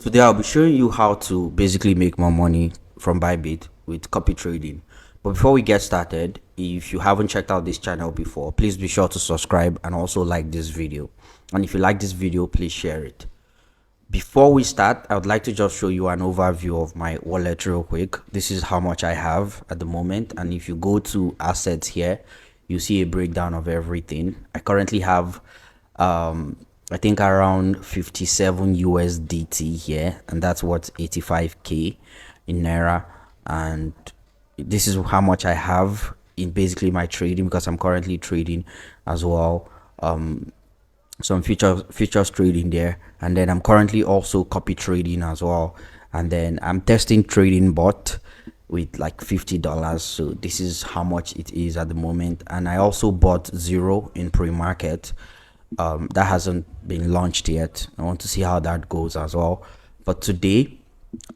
Today I'll be showing you how to basically make more money from Bybit with copy trading. But before we get started, if you haven't checked out this channel before, please be sure to subscribe and also like this video. And if you like this video, please share it. Before we start, I would like to just show you an overview of my wallet real quick. This is how much I have at the moment, and if you go to assets here, you see a breakdown of everything. I currently have I think around 57 USDT here, and that's what 85k in naira. And this is how much I have in basically my trading, because I'm currently trading as well, some futures trading there, and then I'm currently also copy trading as well, and then I'm testing trading bot with like $50. So this is how much it is at the moment. And I also bought zero in pre-market. That hasn't been launched yet. I want to see how that goes as well. But today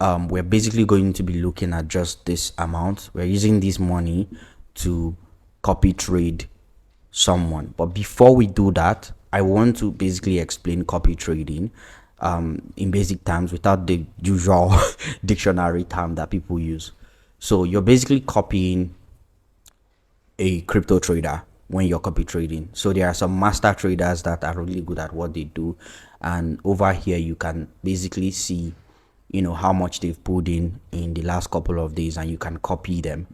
we're basically going to be looking at just this amount. We're using this money to copy trade someone. But before we do that, I want to basically explain copy trading in basic terms without the usual dictionary term that people use. So you're basically copying a crypto trader when you're copy trading. So there are some master traders that are really good at what they do, and over here you can basically see, how much they've put in the last couple of days, and you can copy them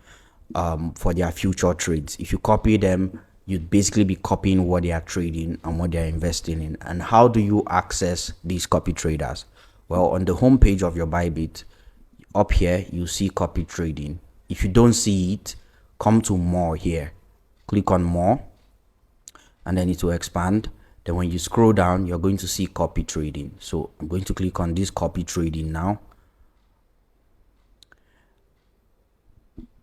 for their future trades. If you copy them, you'd basically be copying what they are trading and what they are investing in. And how do you access these copy traders? Well, on the home page of your Bybit, up here you see copy trading. If you don't see it, come to more here, click on more, and then it will expand. Then when you scroll down, you're going to see copy trading. So I'm going to click on this copy trading now.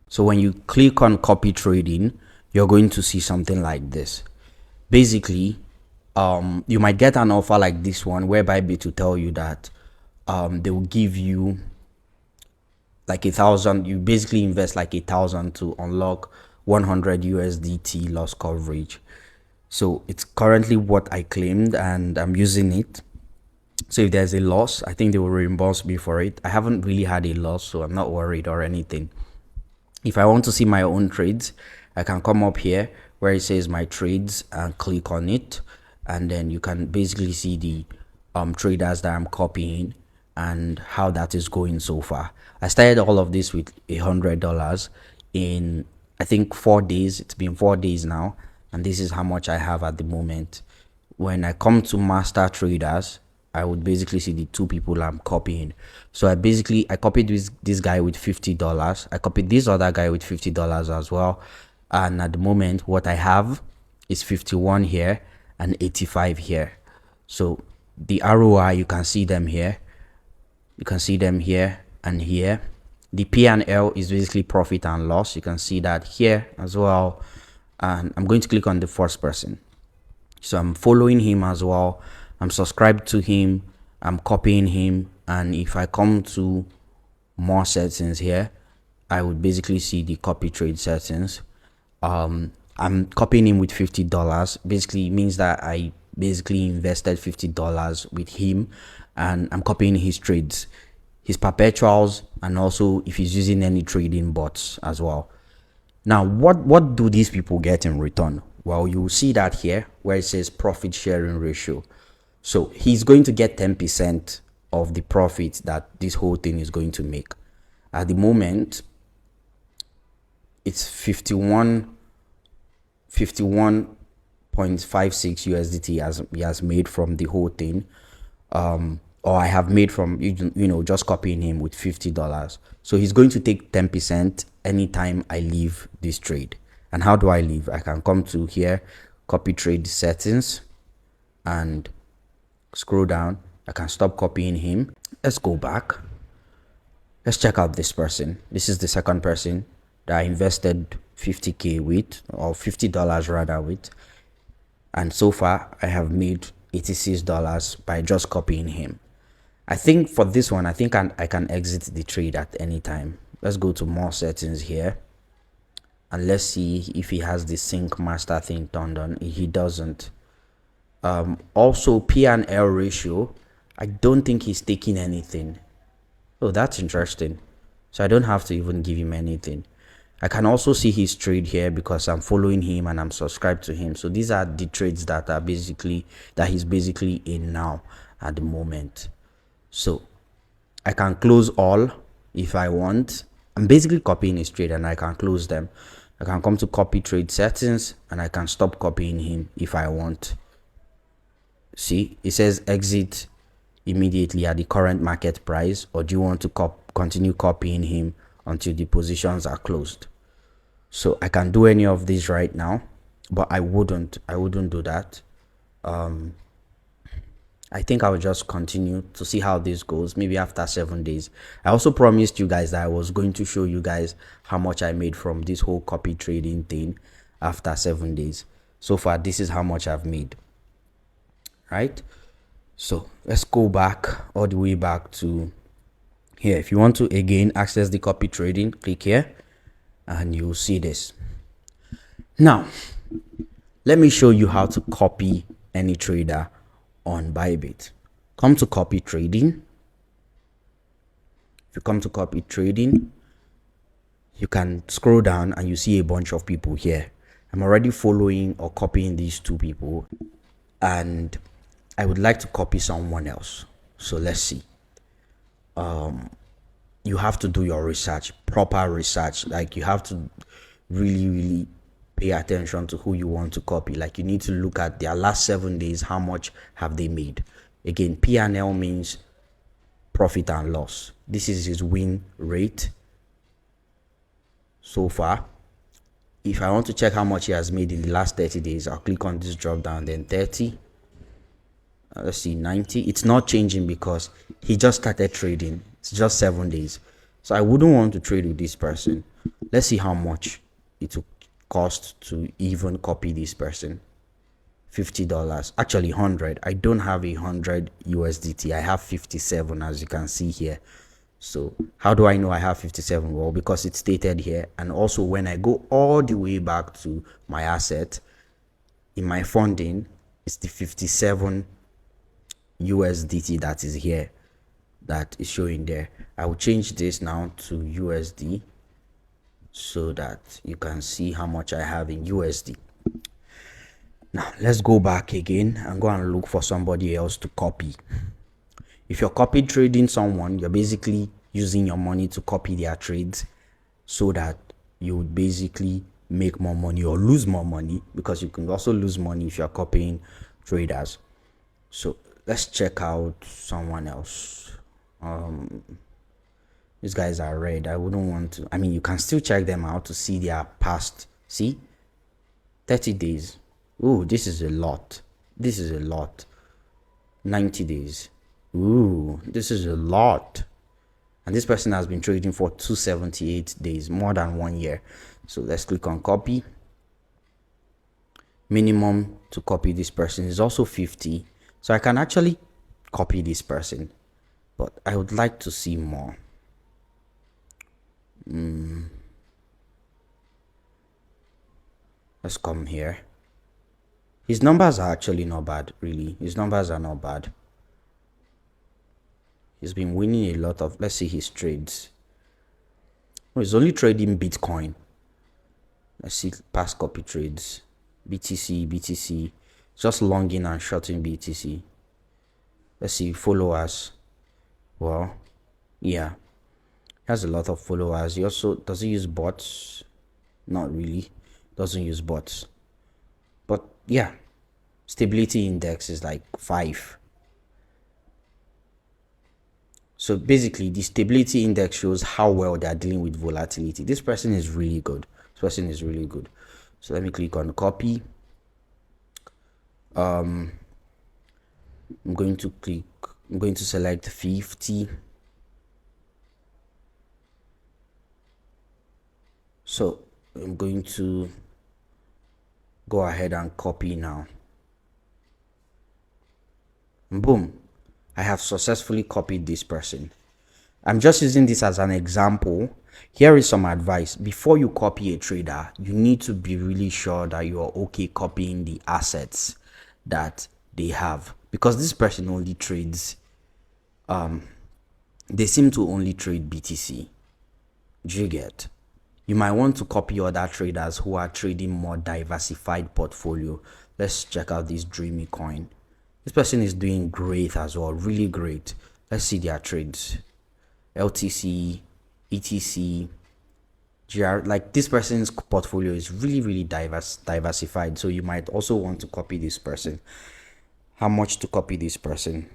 So when you click on copy trading, you're going to see something like this. Basically, you might get an offer like this one, whereby Bybit will tell you that they will give you like 1,000. You basically invest like 1,000 to unlock 100 USDT loss coverage. So it's currently what I claimed, and I'm using it. So if there's a loss, I think they will reimburse me for it. I haven't really had a loss, so I'm not worried or anything. If I want to see my own trades, I can come up here where it says my trades and click on it, and then you can basically see the traders that I'm copying and how that is going so far. I started all of this with $100 in, I think, 4 days. It's been 4 days now, and this is how much I have at the moment. When I come to master traders, I would basically see the two people I'm copying. So I copied this guy with $50. I copied this other guy with $50 as well. And at the moment, what I have is 51 here and 85 here. So the ROI, you can see them here. You can see them here and here. The P&L is basically profit and loss. You can see that here as well. And I'm going to click on the first person. So I'm following him as well. I'm subscribed to him. I'm copying him. And if I come to more settings here, I would basically see the copy trade settings. I'm copying him with $50. Basically, it means that I basically invested $50 with him, and I'm copying his trades, his perpetuals, and also if he's using any trading bots as well. Now, what do these people get in return? Well, you will see that here where it says profit sharing ratio. So he's going to get 10% of the profit that this whole thing is going to make. At the moment, it's 51.56 USDT he has made from the whole thing. Or I have made from, just copying him with $50. So he's going to take 10% anytime I leave this trade. And how do I leave? I can come to here, copy trade settings, and scroll down. I can stop copying him. Let's go back. Let's check out this person. This is the second person that I invested 50k with, or $50 rather with. And so far I have made $86 by just copying him. I think for this one, I think I can exit the trade at any time. Let's go to more settings here, and let's see if he has the sync master thing turned on. He doesn't. Also P&L ratio, I don't think he's taking anything. Oh, that's interesting. So I don't have to even give him anything. I can also see his trade here because I'm following him and I'm subscribed to him. So these are the trades that are basically that he's basically in now at the moment. So I can close all if I want. I'm basically copying his trade and I can close them. I can come to copy trade settings and I can stop copying him if I want. See, it says exit immediately at the current market price, or do you want to continue copying him until the positions are closed? So I can do any of these right now, but I wouldn't do that. I think I will just continue to see how this goes, maybe after 7 days. I also promised you guys that I was going to show you guys how much I made from this whole copy trading thing after 7 days. So far, this is how much I've made. Right? So let's go back all the way back to here. If you want to again access the copy trading, click here and you'll see this. Now, let me show you how to copy any trader on Bybit. Come to copy trading. If you come to copy trading, you can scroll down and you see a bunch of people here. I'm already following or copying these two people, and I would like to copy someone else. So let's see. You have to do your research, proper research. Like you have to really pay attention to who you want to copy. Like you need to look at their last 7 days. How much have they made? Again, P&L means profit and loss. This is his win rate so far. If I want to check how much he has made in the last 30 days, I'll click on this drop down, then 30. Let's see, 90. It's not changing because he just started trading. It's just 7 days. So I wouldn't want to trade with this person. Let's see how much it will cost to even copy this person. $50. Actually, 100. I don't have 100 USDT. I have 57, as you can see here. So how do I know I have 57? Well, because it's stated here. And also when I go all the way back to my asset, in my funding, it's the 57 USDT that is here, that is showing there. I will change this now to USD so that you can see how much I have in USD. Now let's go back again and go and look for somebody else to copy. If you're copy trading someone, you're basically using your money to copy their trades so that you would basically make more money or lose more money, because you can also lose money if you're copying traders. So let's check out someone else. These guys are red. I wouldn't want to. I mean, you can still check them out to see their past. See, 30 days. Ooh, this is a lot. This is a lot. 90 days. Ooh, this is a lot. And this person has been trading for 278 days, more than 1 year. So let's click on copy. Minimum to copy this person is also 50. So I can actually copy this person, but I would like to see more. Let's come here. His numbers are actually not bad, really. His numbers are not bad. He's been winning a lot of, let's see his trades. Oh, he's only trading Bitcoin. Let's see past copy trades. BTC, just longing and shorting BTC. Let's see followers. Well, yeah, he has a lot of followers. He also, does he use bots? Not really. Doesn't use bots. But yeah, stability index is like 5. So basically, the stability index shows how well they are dealing with volatility. This person is really good. This person is really good. So let me click on copy. I'm going to select 50. So I'm going to go ahead and copy now. Boom. I have successfully copied this person. I'm just using this as an example. Here is some advice. Before you copy a trader, you need to be really sure that you are okay copying the assets that they have, because this person only trades they seem to only trade BTC. Do you get? You might want to copy other traders who are trading more diversified portfolio. Let's check out this Dreamy coin. This person is doing great as well, really great. Let's see their trades. LTC, ETC, GR. Like, this person's portfolio is really diversified. So you might also want to copy this person. How much to copy this person?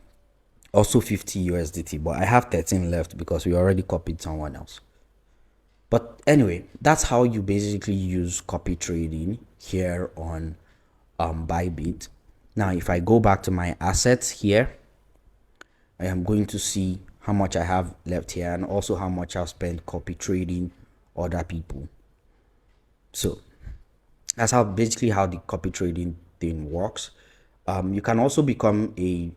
Also 50 USDT, but I have 13 left because we already copied someone else. But anyway, that's how you basically use copy trading here on Bybit. Now, if I go back to my assets here, I am going to see how much I have left here and also how much I've spent copy trading other people. So that's how basically how the copy trading thing works. You can also become a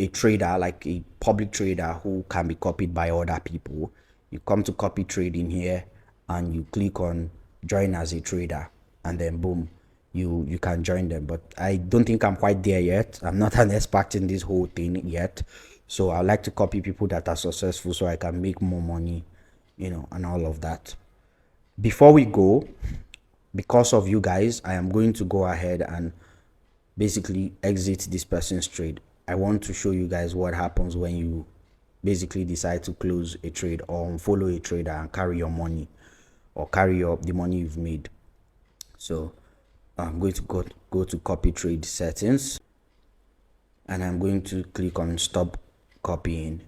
trader, like a public trader who can be copied by other people. You come to copy trading here and you click on join as a trader, and then boom, you can join them. But I don't think I'm quite there yet. I'm not an expert in this whole thing yet, so I like to copy people that are successful so I can make more money, and all of that. Before we go, because of you guys, I am going to go ahead and basically exit this person's trade. I want to show you guys what happens when you basically decide to close a trade or follow a trader and carry your money or carry up the money you've made. So I'm going to go to copy trade settings, and I'm going to click on stop copying.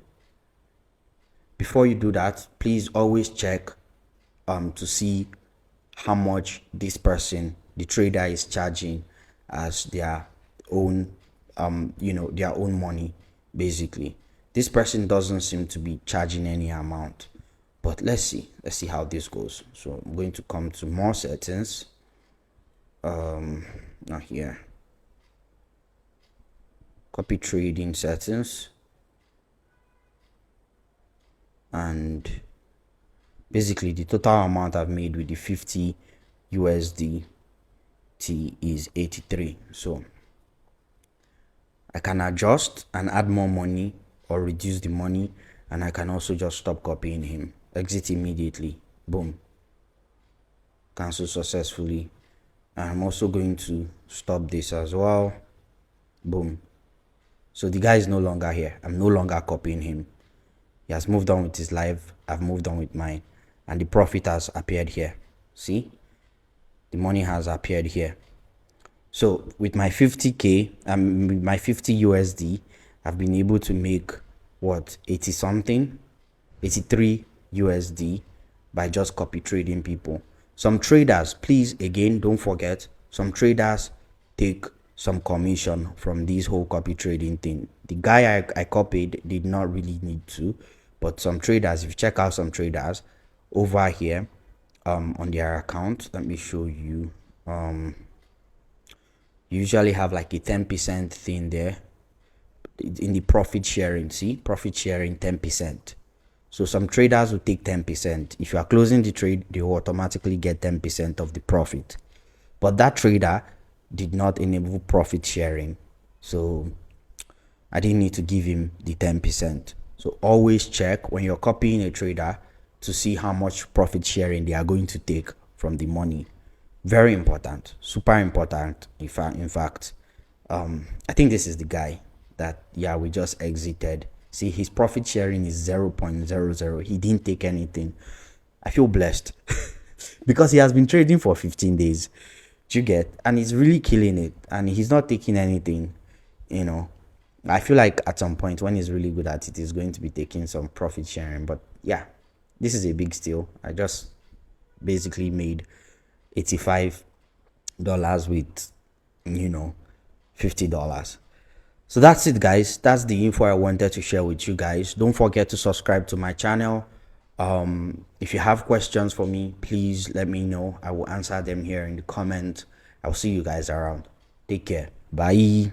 Before you do that, please always check to see how much this person, the trader, is charging as their own their own money. Basically, this person doesn't seem to be charging any amount, but let's see how this goes. So I'm going to come to more settings, not here, copy trading settings, and basically the total amount I've made with the 50 USDT is 83. So I can adjust and add more money or reduce the money, and I can also just stop copying him, exit immediately, boom, cancel successfully. And I'm also going to stop this as well, boom. So the guy is no longer here. I'm no longer copying him. He has moved on with his life. I've moved on with mine, and the profit has appeared here. See, the money has appeared here. So with my 50k and with my 50 USD, I've been able to make what, 80 something, 83 USD by just copy trading people. Some traders, please, again, don't forget, some traders take some commission from this whole copy trading thing. The guy I copied did not really need to, but some traders, if you check out some traders over here on their account, let me show you. You usually have like a 10% thing there in the profit sharing. See, profit sharing 10%. So some traders will take 10%. If you are closing the trade, they will automatically get 10% of the profit. But that trader did not enable profit sharing, so I didn't need to give him the 10%. So always check when you're copying a trader to see how much profit sharing they are going to take from the money. Very important, super important. In fact, I think this is the guy that we just exited. See, his profit sharing is 0.00. He didn't take anything. I feel blessed because he has been trading for 15 days. Do you get? And he's really killing it, and he's not taking anything. I feel like at some point when he's really good at it, he's going to be taking some profit sharing. But yeah, this is a big steal. I just basically made $85 with $50. So that's it, guys. That's the info I wanted to share with you guys. Don't forget to subscribe to my channel. If you have questions for me, please let me know. I will answer them here in the comment. I'll see you guys around. Take care. Bye.